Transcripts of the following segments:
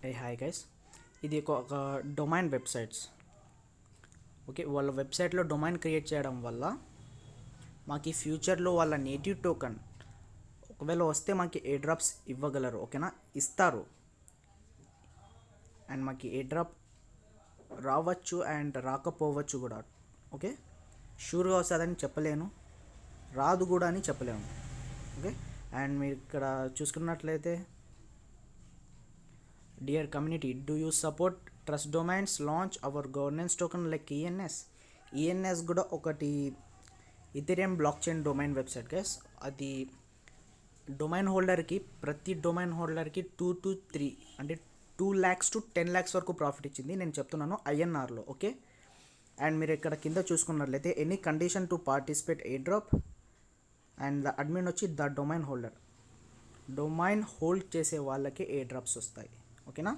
ఏ hi guys, ఇది ఒక domain websites. Okay, వాళ్ళ వెబ్సైట్లో డొమైన్ క్రియేట్ చేయడం వల్ల మాకు ఈ ఫ్యూచర్లో వాళ్ళ నేటివ్ టోకన్ ఒకవేళ వస్తే మాకు ఏ డ్రాప్స్ ఇవ్వగలరు. ఓకేనా, ఇస్తారు. అండ్ మాకు ఏ డ్రాప్ రావచ్చు అండ్ రాకపోవచ్చు కూడా. ఓకే, షూర్గా వస్తుందని చెప్పలేను, రాదు కూడా అని చెప్పలేము. ఓకే, అండ్ మీరు ఇక్కడ చూసుకున్నట్లయితే, dear community, do you support trust domains launch our governance token like ENS. ENS కూడా ఒకటి Ethereum block chain domain website guys. అది డొమైన్ హోల్డర్కి, ప్రతి డొమైన్ హోల్డర్కి 2 to 3 అంటే 2 lakhs to 10 lakhs వరకు ప్రాఫిట్ ఇచ్చింది. నేను చెప్తున్నాను ఐఎన్ఆర్లో. ఓకే, అండ్ మీరు ఇక్కడ కింద చూసుకున్నట్లయితే any condition to participate airdrop and the admin వచ్చి the domain holder. Domain hold చేసే వాళ్ళకి ఏ డ్రాప్స్ వస్తాయి. ఓకేనా,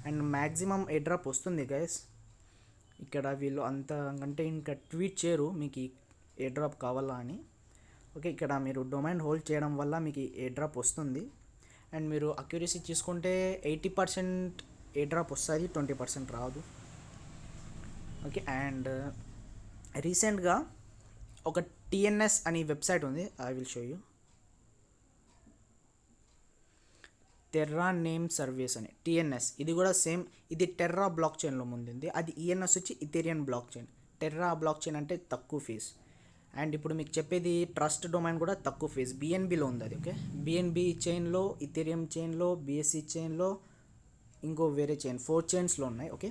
అండ్ మ్యాక్సిమం ఏ డ్రాప్ వస్తుంది గైస్. ఇక్కడ వీళ్ళు అంతకంటే ఇంకా ట్వీట్ చేయరు మీకు ఏ డ్రాప్ కావాలా అని. ఓకే, ఇక్కడ మీరు డొమైన్ హోల్డ్ చేయడం వల్ల మీకు ఏ డ్రాప్ వస్తుంది. అండ్ మీరు అక్యురసీ తీసుకుంటే 80% ఏ డ్రాప్ వస్తుంది, 20% రాదు. ఓకే, అండ్ రీసెంట్గా ఒక టిఎన్ఎస్ అనే వెబ్సైట్ ఉంది, I will show you. Terra name service అని టిఎన్ఎస్, ఇది కూడా సేమ్. ఇది టెర్రా బ్లాక్ చైన్లో ముందుంది. అది ఈఎన్ఎస్ వచ్చి ఇథెరియం block chain. Terra block chain అంటే తక్కువ ఫీజ్. అండ్ ఇప్పుడు మీకు చెప్పేది ట్రస్ట్ డొమైన్ కూడా తక్కువ ఫీజ్, బిఎన్బిలో ఉంది అది. ఓకే, బిఎన్బి చైన్లో, ఇథెరియం చైన్లో, బిఎస్సి చైన్లో, ఇంకో వేరే చైన్ 4 చైన్స్లో ఉన్నాయి. ఓకే,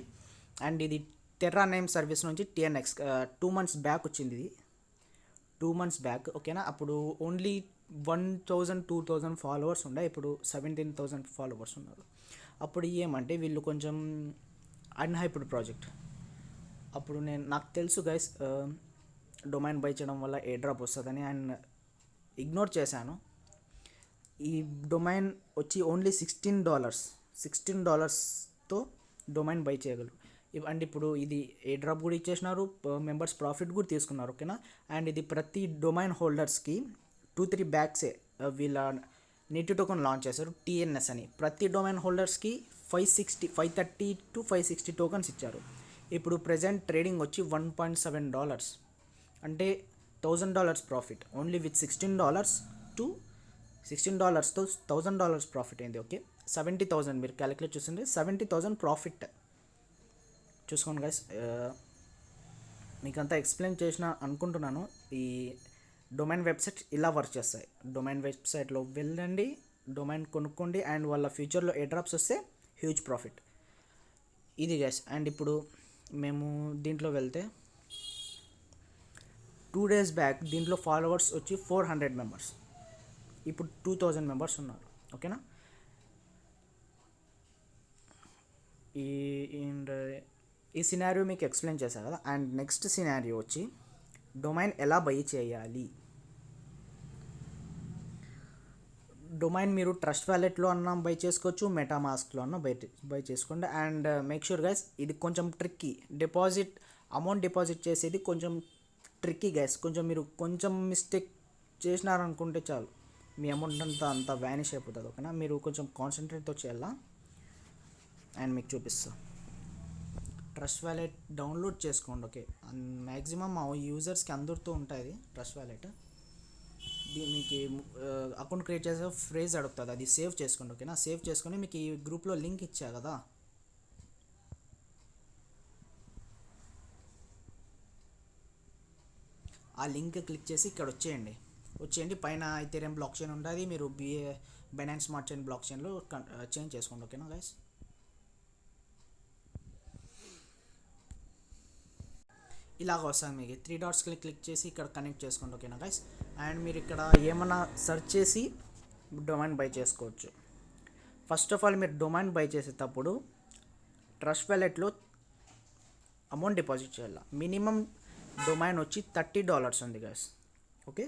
అండ్ ఇది టెర్రా నేమ్ సర్వీస్ నుంచి టిఎన్ఎక్స్ 2 months బ్యాక్ వచ్చింది. ఇది 2 months బ్యాక్. ఓకేనా, అప్పుడు ఓన్లీ 1,000-2,000 ఫాలోవర్స్ ఉండే, ఇప్పుడు 17,000 ఫాలోవర్స్ ఉన్నారు. అప్పుడు ఏమంటే వీళ్ళు కొంచెం అన్హైప్డ్ ప్రాజెక్ట్. అప్పుడు నాకు తెలుసు గైస్, డొమైన్ బై చేయడం వల్ల ఏ డ్రాప్ వస్తుందని, అండ్ ఇగ్నోర్ చేశాను. ఈ డొమైన్ వచ్చి ఓన్లీ $16 డొమైన్ బై చేయగలరు. అండ్ ఇప్పుడు ఇది ఏ డ్రాప్ కూడా ఇచ్చేసినారు, మెంబర్స్ ప్రాఫిట్ కూడా తీసుకున్నారు. ఓకేనా, అండ్ ఇది ప్రతి డొమైన్ హోల్డర్స్కి 2-3 బ్యాక్సే వీళ్ళ నేటివ్ టోకెన్ లాంచ్ చేశారు, టిఎన్ఎస్ అని. ప్రతి డొమైన్ హోల్డర్స్కి 530 to 560 టోకన్స్ ఇచ్చారు. ఇప్పుడు ప్రజెంట్ ట్రేడింగ్ వచ్చి $1.7, అంటే $1,000 profit only with $16 to $16తో $1,000 profit అయింది. ఓకే, 70,000 మీరు క్యాలిక్యులేట్ చూస్తుంటే 70,000 ప్రాఫిట్. చూసుకోండి గైస్, మీకంతా ఎక్స్ప్లెయిన్ చేసిన అనుకుంటున్నాను. ఈ డొమైన్ వెబ్సైట్ ఇలా వర్క్ చేస్తాయి. డొమైన్ వెబ్సైట్లో వెళ్ళండి, డొమైన్ కొనుక్కోండి, అండ్ వాళ్ళ ఫ్యూచర్లో ఏ డ్రాప్స్ వస్తే హ్యూజ్ ప్రాఫిట్. ఇది గైస్. అండ్ ఇప్పుడు మేము దీంట్లో వెళ్తే 2 days బ్యాక్ దీంట్లో ఫాలోవర్స్ వచ్చి 400 మెంబర్స్, ఇప్పుడు 2,000 మెంబర్స్ ఉన్నారు. ఓకేనా, ఈ సినారియో మీకు ఎక్స్ప్లెయిన్ చేశాను కదా. అండ్ నెక్స్ట్ సినారియో వచ్చి డొమైన్ ఎలా బై చేయాలి. డొమైన్ మీరు ట్రస్ట్ వ్యాలెట్లో అన్నా బై చేసుకోవచ్చు, మెటామాస్క్లో అన్నా బై చేసుకోండి. అండ్ మేక్ షూర్ గైస్, ఇది కొంచెం ట్రిక్కీ. అమౌంట్ డిపాజిట్ చేసేది కొంచెం ట్రిక్కీ గైస్. కొంచెం మీరు కొంచెం మిస్టేక్ చేసినారనుకుంటే చాలు, మీ అమౌంట్ అంతా వ్యానిష్ అయిపోతుంది. ఓకేనా, మీరు కొంచెం కాన్సన్ట్రేట్తో చేయాలా. అండ్ మీకు చూపిస్తా, ట్రస్ట్ వ్యాలెట్ డౌన్లోడ్ చేసుకోండి. ఓకే, మ్యాక్సిమం మా యూజర్స్కి అందరితో ఉంటుంది ట్రస్ట్ వ్యాలెట్. మీకు అకౌంట్ క్రియేట్ చేసే ఫ్రేజ్ అడుగుతుంది, అది సేవ్ చేసుకోండి. ఓకేనా, సేవ్ చేసుకొని మీకు ఈ గ్రూప్లో లింక్ ఇచ్చా కదా, ఆ లింక్ క్లిక్ చేసి ఇక్కడ వచ్చేయండి. పైన ఇథెరియం బ్లాక్ చైన్ ఉంటుంది, మీరు బైనాన్స్ స్మార్ట్ చైన్ బ్లాక్ చైన్లో చేంజ్ చేసుకోండి. ఓకేనా గైస్, ఇలాగ వస్తుంది మీకు 3 dots క్లిక్ చేసి ఇక్కడ కనెక్ట్ చేసుకోండి. ఓకేనా గైస్, అండ్ మీరు ఇక్కడ ఏమన్నా సెర్చ్ చేసి డొమైన్ బై చేసుకోవచ్చు. ఫస్ట్ ఆఫ్ ఆల్ మీరు డొమైన్ బై చేసేటప్పుడు ట్రస్ట్ వ్యాలెట్లో అమౌంట్ డిపాజిట్ చేయాలి. మినిమం డొమైన్ వచ్చి $30 ఉంది గైస్. ఓకే,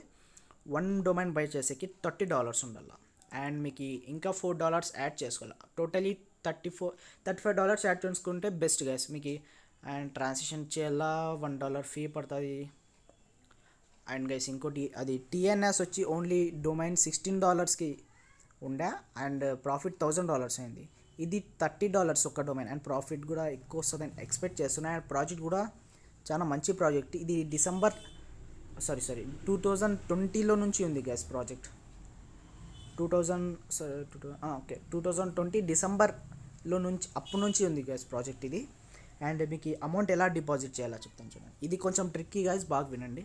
1 డొమైన్ బై చేసేకి $30 ఉండాలి. అండ్ మీకు ఇంకా $4 యాడ్ చేసుకోవాలి. టోటలీ $35 యాడ్ చేసుకుంటే బెస్ట్ గైస్ మీకు. అండ్ ట్రాన్సాక్షన్ చేయాలా, $1 ఫీ పడుతుంది. అండ్ గైస్ ఇంకోటి, అది టిఎన్ఎస్ వచ్చి ఓన్లీ డొమైన్ $16కి ఉండే, అండ్ ప్రాఫిట్ $1,000 అయింది. ఇది $30 ఒక డొమైన్, అండ్ ప్రాఫిట్ కూడా ఎక్కువ వస్తుందని ఎక్స్పెక్ట్ చేస్తున్నాను. అండ్ ప్రాజెక్ట్ కూడా చాలా మంచి ప్రాజెక్ట్. ఇది డిసెంబర్ 2020లో నుంచి ఉంది గ్యాస్ ప్రాజెక్ట్. 2020 డిసెంబర్లో నుంచి అప్పటి నుంచి ఉంది గ్యాస్ ప్రాజెక్ట్ ఇది. అండ్ మీకు అమౌంట్ ఎలా డిపాజిట్ చేయాలో చెప్తాను చూడండి. ఇది కొంచెం ట్రిక్కీ గైస్, బాగా వినండి.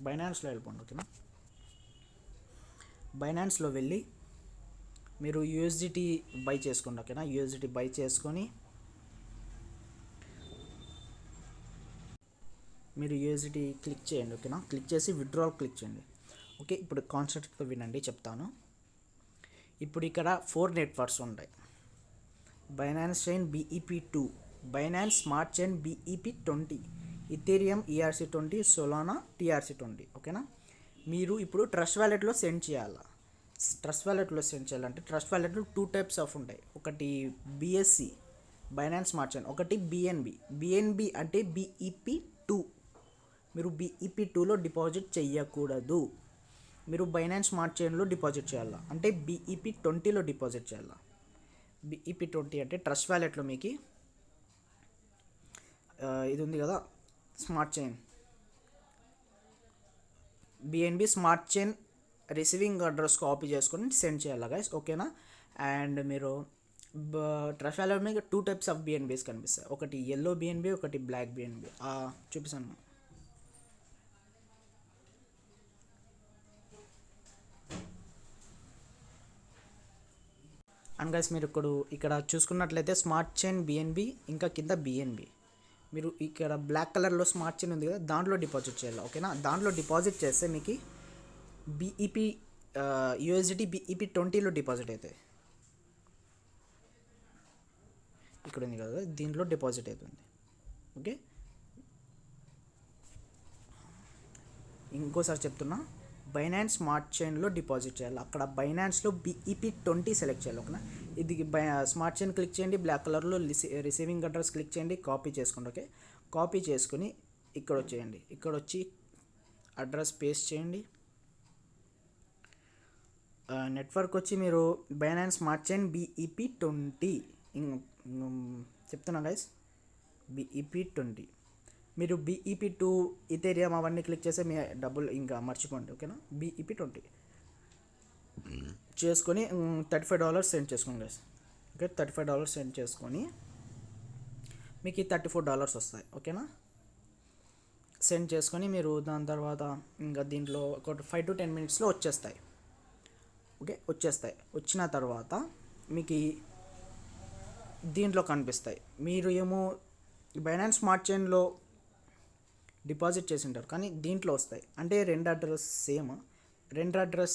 బైనాన్స్లో వెళ్ళిపోండి, ఓకేనా. బైనాన్స్లో వెళ్ళి మీరు యూఎస్డిటీ బై చేసుకోండి, ఓకేనా. యూఎస్డిటీ బై చేసుకొని మీరు యూఎస్డిటీ క్లిక్ చేయండి, ఓకేనా. క్లిక్ చేసి విత్డ్రాల్ క్లిక్ చేయండి, ఓకే. ఇప్పుడు కాన్సెప్ట్తో వినండి, చెప్తాను. ఇప్పుడు ఇక్కడ 4 నెట్వర్క్స్ ఉంటాయి. Binance chain BEP2, Binance smart chain BEP20, Ethereum ERC20, Solana TRC20, ఓకేనా. మీరు ఇప్పుడు ట్రస్ట్ వ్యాలెట్లో సెండ్ చేయాలి. ట్రస్ట్ వ్యాలెట్లో సెండ్ చేయాలంటే ట్రస్ట్ వ్యాలెట్లో 2 టైప్స్ ఆఫ్ ఉంటాయి. ఒకటి BSC బైనాన్స్ స్మార్ట్ చైన్, ఒకటి BNB అంటే BEP2. మీరు BEP2లో డిపాజిట్ చెయ్యకూడదు. మీరు బైనాన్స్ స్మార్ట్ చైన్లో డిపాజిట్ చేయాలా, అంటే BEP20లో డిపాజిట్ చేయాలా. BEP20 అంటే ట్రస్ట్ వ్యాలెట్లో మీకు ఇది ఉంది కదా, smart chain BNB smart chain receiving address copy చేసుకొని సెండ్ చేయాలి గైస్, ఓకేనా. అండ్ మీరు ట్రస్ట్ వ్యాలెట్ మీకు 2 టైప్స్ ఆఫ్ BNBs కనిపిస్తాయి. ఒకటి yellow BNB, ఒకటి బ్లాక్ BNB. చూపిస్తాను. అండ్ గైస్ మీరు ఇక్కడ చూసుకున్నట్లయితే స్మార్ట్ చైన్ BNB, ఇంకా కింద BNB. మీరు ఇక్కడ బ్లాక్ కలర్లో స్మార్ట్ చైన్ ఉంది కదా, దాంట్లో డిపాజిట్ చేయాలి, ఓకేనా. దాంట్లో డిపాజిట్ చేస్తే మీకు USDT BEP20లో డిపాజిట్ అవుతాయి. ఇక్కడ ఉంది కదా, దీంట్లో డిపాజిట్ అవుతుంది, ఓకే. ఇంకోసారి చెప్తున్నా, బైనాన్స్ స్మార్ట్ చైన్లో డిపాజిట్ చేయాలి. అక్కడ బైనాన్స్లో BEP20 సెలెక్ట్ చేయాలి, ఓకేనా. ఇది స్మార్ట్ చైన్ క్లిక్ చేయండి, బ్లాక్ కలర్లో రిసీవింగ్ అడ్రస్ క్లిక్ చేయండి, కాపీ చేసుకోండి, ఓకే. కాపీ చేసుకుని ఇక్కడ వచ్చేయండి. ఇక్కడ వచ్చి అడ్రస్ పేస్ట్ చేయండి. నెట్వర్క్ వచ్చి మీరు బైనాన్స్ స్మార్ట్ చైన్ BEP20 చెప్తున్నా గైస్, BEP20. మీరు BEP2 ఇథేరియం అవన్నీ క్లిక్ చేస్తే మీ డబ్బులు ఇంకా మర్చిపోండి, ఓకేనా. BEP20 చేసుకొని $35 సెండ్ చేసుకోండి గైస్, ఓకే. $35 సెండ్ చేసుకొని మీకు $34 వస్తాయి, ఓకేనా. సెండ్ చేసుకొని మీరు దాని తర్వాత ఇంకా దీంట్లో ఒక 5 to 10 minutesలో వచ్చేస్తాయి, ఓకే. వచ్చిన తర్వాత మీకు దీంట్లో కనిపిస్తాయి. మీరు ఏమో బైనాన్స్ స్మార్ట్ చైన్లో డిపాజిట్ చేసి ఉంటారు, కానీ దీంట్లో వస్తాయి. అంటే రెండు అడ్రస్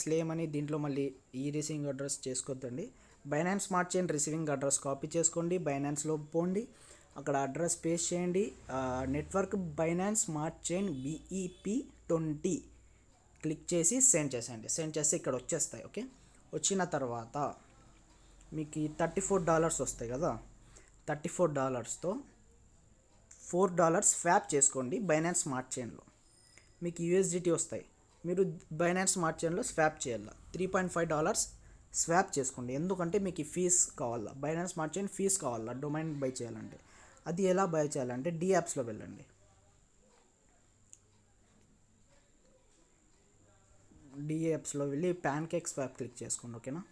సేమ్ అని దీంట్లో మళ్ళీ ఈ రిసీవింగ్ అడ్రస్ చేసుకోవద్దండి. Binance smart chain receiving address copy చేసుకోండి, బైనాన్స్లో పోండి, అక్కడ అడ్రస్ పేస్ట్ చేయండి. Network Binance smart chain BEP20 click చేసి సెండ్ చేసేయండి. సెండ్ చేస్తే ఇక్కడ వచ్చేస్తాయి, ఓకే. వచ్చిన తర్వాత మీకు $34 వస్తాయి కదా, $34తో $4 స్వాప్ చేసుకోండి బైనాన్స్ స్మార్ట్ చైన్లో. మీకు USDT వస్తాయి. మీరు బైనాన్స్ స్మార్ట్ చైన్లో స్వాప్ చేయాలి. $3.5 స్వాప్ చేసుకోండి, ఎందుకంటే మీకు ఫీజ్ కావాలా, బైనాన్స్ స్మార్ట్ చైన్ ఫీజ్ కావాలా డొమైన్ బై చేయాలంటే. అది ఎలా బై చేయాలంటే DApps వెళ్ళండి. DApps వెళ్ళి ప్యాన్కేక్ స్వాప్ క్లిక్ చేసుకోండి, ఓకేనా.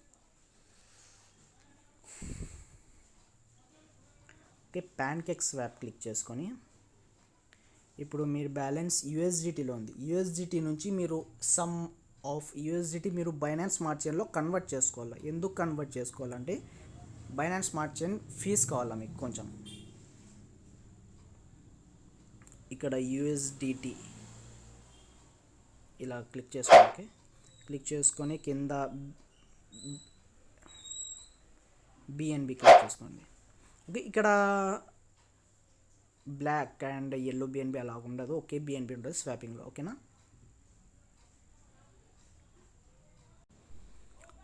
ఓకే, ప్యాన్కేక్ స్వాప్ క్లిక్ చేసుకొని ఇప్పుడు మీరు బ్యాలెన్స్ USDTలో ఉంది. USDT నుంచి మీరు సమ్ ఆఫ్ USDT మీరు బైనాన్స్ స్మార్ట్ చైన్లో కన్వర్ట్ చేసుకోవాలి. ఎందుకు కన్వర్ట్ చేసుకోవాలంటే బైనాన్స్ స్మార్ట్ చైన్ ఫీజ్ కావాలా మీకు కొంచెం. ఇక్కడ USDT ఇలా క్లిక్ చేసుకోండి, ఓకే. క్లిక్ చేసుకొని కింద BNB క్లిక్ చేసుకోండి, ఓకే. ఇక్కడ బ్లాక్ అండ్ yellow BNB అలా ఉండదు, ఓకే. BNB ఉంటుంది స్వాపింగ్లో, ఓకేనా.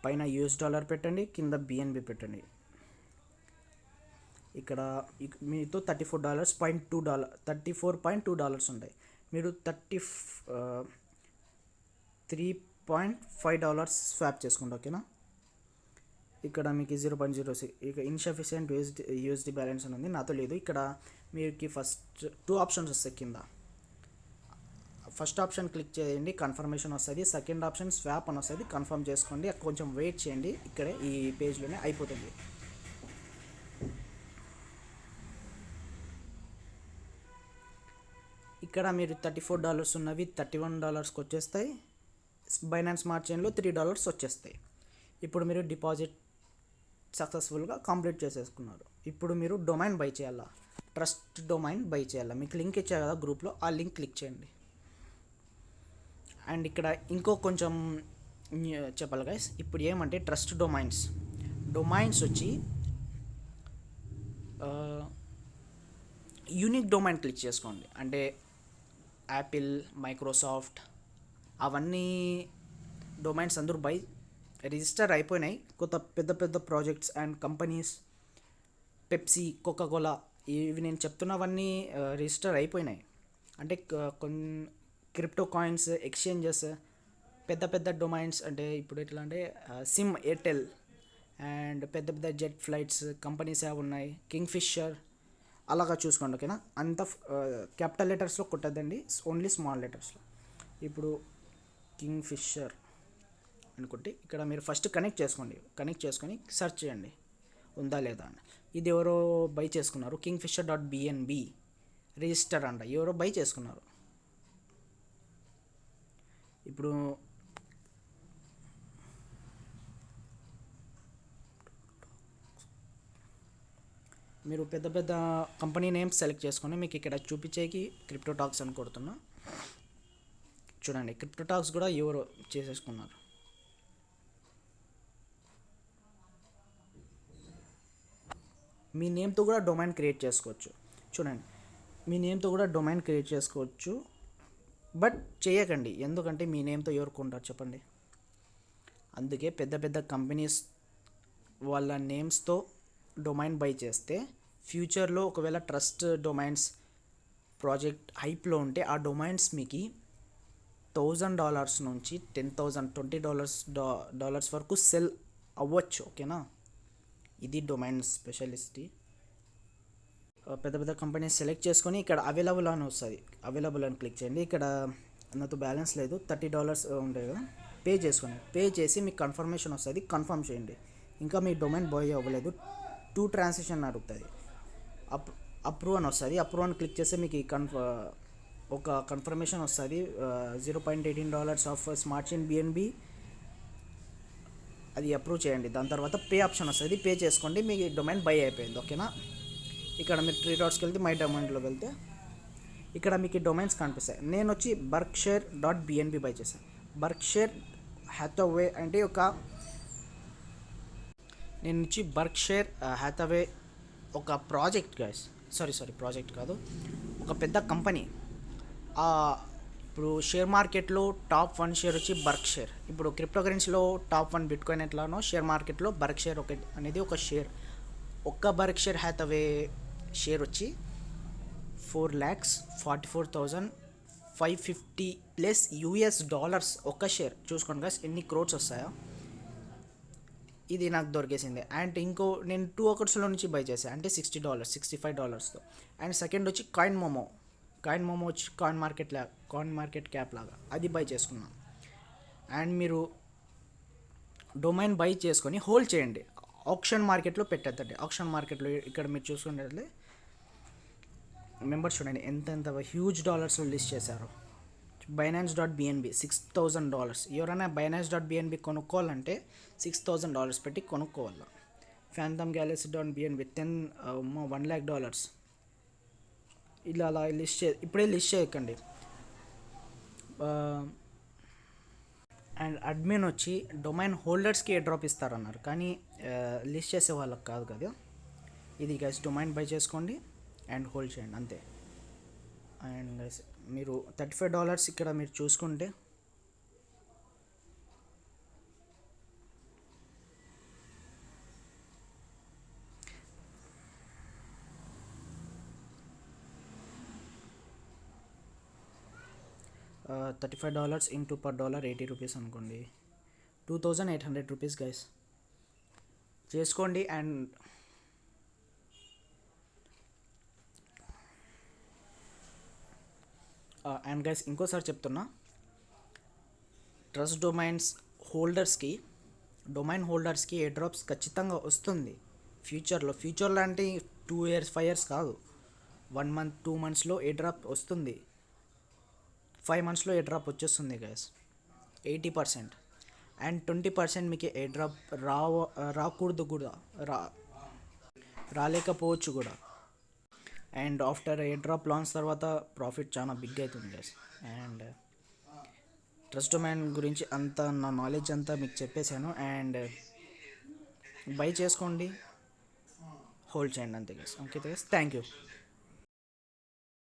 పైన $US పెట్టండి, కింద BNB పెట్టండి. ఇక్కడ మీతో $34.2 ఉంటాయి. మీరు $33.5 స్వాప్ చేసుకోండి, ఓకేనా. ఇక్కడ మీకు 0.06 ఇక ఇన్సఫిషియెంట్ యూఎస్డి బ్యాలెన్స్ అని ఉంది, నాతో లేదు. ఇక్కడ మీకు ఫస్ట్ 2 ఆప్షన్స్ వస్తాయి కింద. ఫస్ట్ ఆప్షన్ క్లిక్ చేయండి, కన్ఫర్మేషన్ వస్తుంది. సెకండ్ ఆప్షన్ స్వాప్ అని వస్తుంది, కన్ఫర్మ్ చేసుకోండి. కొంచెం వెయిట్ చేయండి, ఇక్కడే ఈ పేజ్లోనే అయిపోతుంది. ఇక్కడ మీరు $34 ఉన్నవి $31కి వచ్చేస్తాయి. బైనాన్స్ స్మార్ట్ చైన్లో $3 వచ్చేస్తాయి. ఇప్పుడు మీరు డిపాజిట్ సక్సెస్ఫుల్గా కంప్లీట్ చేసేసుకున్నారు. ఇప్పుడు మీరు డొమైన్ బై చేయాలా, ట్రస్ట్ డొమైన్ బై చేయాలా. మీకు లింక్ ఇచ్చా కదా గ్రూప్లో, ఆ లింక్ క్లిక్ చేయండి. అండ్ ఇక్కడ ఇంకో కొంచెం చెప్పాలి గైస్. ఇప్పుడు ఏమంటే ట్రస్ట్ డొమైన్స్ వచ్చి యూనిక్ డొమైన్ క్లిక్ చేసుకోండి. అంటే యాపిల్, మైక్రోసాఫ్ట్ అవన్నీ డొమైన్స్ అందరూ రిజిస్టర్ అయిపోయినాయి. పెద్ద పెద్ద projects and companies, Pepsi, Coca Cola, ఇవి నేను చెప్తున్నవన్నీ రిజిస్టర్ అయిపోయినాయి. అంటే కొన్ని క్రిప్టో కాయిన్స్, ఎక్స్చేంజెస్, పెద్ద పెద్ద డొమైన్స్. అంటే ఇప్పుడు ఎట్లా అంటే సిమ్, ఎయిర్టెల్ అండ్ పెద్ద పెద్ద జెట్ ఫ్లైట్స్ కంపెనీస్ ఏవి ఉన్నాయి, కింగ్ ఫిషర్, అలాగా చూసుకోండి. ఓకేనా, అంత క్యాపిటల్ లెటర్స్లో కొట్టద్దండి, ఓన్లీ స్మాల్ లెటర్స్లో. ఇప్పుడు కింగ్ ఫిషర్ అనుకుంటే ఇక్కడ మీరు ఫస్ట్ కనెక్ట్ చేసుకొని సెర్చ్ చేయండి ఉందా లేదా అని. ఇది ఎవరో బై చేసుకున్నారు, kingfisher.bnb రిజిస్టర్ అంట, ఎవరో బై చేసుకున్నారు. ఇప్పుడు మీరు పెద్ద పెద్ద కంపెనీ నేమ్స్ సెలెక్ట్ చేసుకొని మీకు ఇక్కడ చూపించేకి క్రిప్టోటాక్స్ అని కొడుతున్నా. చూడండి, క్రిప్టోటాక్స్ కూడా ఎవరో చేసేసుకున్నారు. మీ నేమ్తో కూడా డొమైన్ క్రియేట్ చేసుకోవచ్చు. చూడండి, మీ నేమ్తో కూడా డొమైన్ క్రియేట్ చేసుకోవచ్చు, బట్ చేయకండి. ఎందుకంటే మీ నేమ్తో ఎవరు కొంటారు చెప్పండి. అందుకే పెద్ద పెద్ద కంపెనీస్ వాళ్ళ నేమ్స్తో డొమైన్ బై చేస్తే ఫ్యూచర్లో ఒకవేళ ట్రస్ట్ డొమైన్స్ ప్రాజెక్ట్ హైప్లో ఉంటే ఆ డొమైన్స్ మీకు $1,000 నుంచి $10,000, $20 వరకు సెల్ అవ్వచ్చు. ఓకేనా, ఇది డొమైన్ స్పెషలిస్టీ. పెద్ద పెద్ద కంపెనీస్ సెలెక్ట్ చేసుకొని ఇక్కడ అవైలబుల్ అని వస్తుంది, అవైలబుల్ అని క్లిక్ చేయండి. ఇక్కడ నాతో బ్యాలెన్స్ లేదు, $30 ఉంటాయి కదా, పే చేసుకోండి. పే చేసి మీకు కన్ఫర్మేషన్ వస్తుంది, కన్ఫర్మ్ చేయండి. ఇంకా మీ డొమైన్ బాయ్ అవ్వలేదు, 2 ట్రాన్సాక్షన్ అడుగుతుంది. అప్రూవ్ అని వస్తుంది, అప్రూవ్ అని క్లిక్ చేస్తే మీకు ఒక కన్ఫర్మేషన్ వస్తుంది. $0.18 ఆఫ్ స్మార్ట్ చైన్ బిఎన్బి, అది అప్రూవ్ చేయండి. దాని తర్వాత పే ఆప్షన్ వస్తుంది, పే చేసుకోండి, మీ డొమైన్ బై అయిపోయింది. ఓకేనా, ఇక్కడ మీరు 3 డాట్స్కి వెళ్తే మై డొమైన్లో వెళ్తే ఇక్కడ మీకు డొమైన్స్ కనిపిస్తాయి. నేను వచ్చి berkshire.bnb బై చేశాను. బర్క్షైర్ హ్యాథవే అంటే నేను వచ్చి బర్క్షైర్ హ్యాథవే ఒక ప్రాజెక్ట్ గైస్, సారీ ప్రాజెక్ట్ కాదు, ఒక పెద్ద కంపెనీ. ఇప్పుడు షేర్ మార్కెట్లో టాప్ 1 షేర్ వచ్చి బర్క్షైర్. ఇప్పుడు క్రిప్టో కరెన్సీలో టాప్ 1 బిట్కాయిన్ ఎట్లానో షేర్ మార్కెట్లో బర్క్షైర్ అనేది ఒక షేర్. ఒక్క బర్క్షైర్ హ్యాథవే షేర్ వచ్చి $4,44,550+ ఒక్క షేర్. చూసుకోండి గైస్ ఎన్ని క్రోడ్స్ వస్తాయో. ఇది నాకు దొరికేసింది. అండ్ ఇంకో నేను 2 అకౌంట్స్లో నుంచి బై చేశాను, అంటే $60, $65తో. అండ్ సెకండ్ వచ్చి కాయిన్ మోమో వచ్చి కాయిన్ మార్కెట్ క్యాప్ లాగా, అది బై చేసుకున్నాను. అండ్ మీరు డొమైన్ బై చేసుకొని హోల్డ్ చేయండి, ఆప్షన్ మార్కెట్లో పెట్టద్దండి. ఆప్షన్ మార్కెట్లో ఇక్కడ మీరు చూసుకున్నట్లయితే మెంబర్స్ చూడండి ఎంత హ్యూజ్ డాలర్స్లో లిస్ట్ చేశారు. Binance.bnb $6,000. ఎవరైనా Binance.bnb కొనుక్కోవాలంటే $6,000 పెట్టి కొనుక్కోవాలి. Phantom.galaxy.bnb $1,00,000. ఇలా అలా ఇప్పుడే లిస్ట్ చేయకండి. అండ్ అడ్మిన్ వచ్చి డొమైన్ హోల్డర్స్కి ఏ డ్రాప్ ఇస్తారన్నారు, కానీ లిస్ట్ చేసే వాళ్ళకి కాదు కదా. ఇది గైస్ డొమైన్ బై చేసుకోండి అండ్ హోల్డ్ చేయండి అంతే. అండ్ గైస్ మీరు $35 ఇక్కడ మీరు చూసుకుంటే $35 ఇంటూ per dollar $80 అనుకోండి, 2,800 రూపీస్ గైస్. చేసుకోండి. అండ్ గైస్ ఇంకోసారి చెప్తున్నా, ట్రస్ట్ డొమైన్ హోల్డర్స్కి ఎయిర్ డ్రాప్స్ ఖచ్చితంగా వస్తుంది ఫ్యూచర్లో అంటే 2 years 5 years కాదు, 1 month 2 monthsలో ఎయిర్ డ్రాప్ వస్తుంది, 5 monthsలో ఎయిర్ డ్రాప్ వచ్చేస్తుంది గైస్. 80% అండ్ 20% మీకు ఎయిర్ డ్రాప్ రాకూడదు కూడా, రాలేకపోవచ్చు కూడా. And after air drop launch తర్వాత ప్రాఫిట్ చాలా బిగ్ అవుతుంది గైస్. అండ్ ట్రస్ట్ డొమైన్ గురించి అంతా నా నాలెడ్జ్ అంతా మీకు చెప్పేశాను. అండ్ బై చేసుకోండి, హోల్డ్ చేయండి అంతే guys. Okay guys, thank you.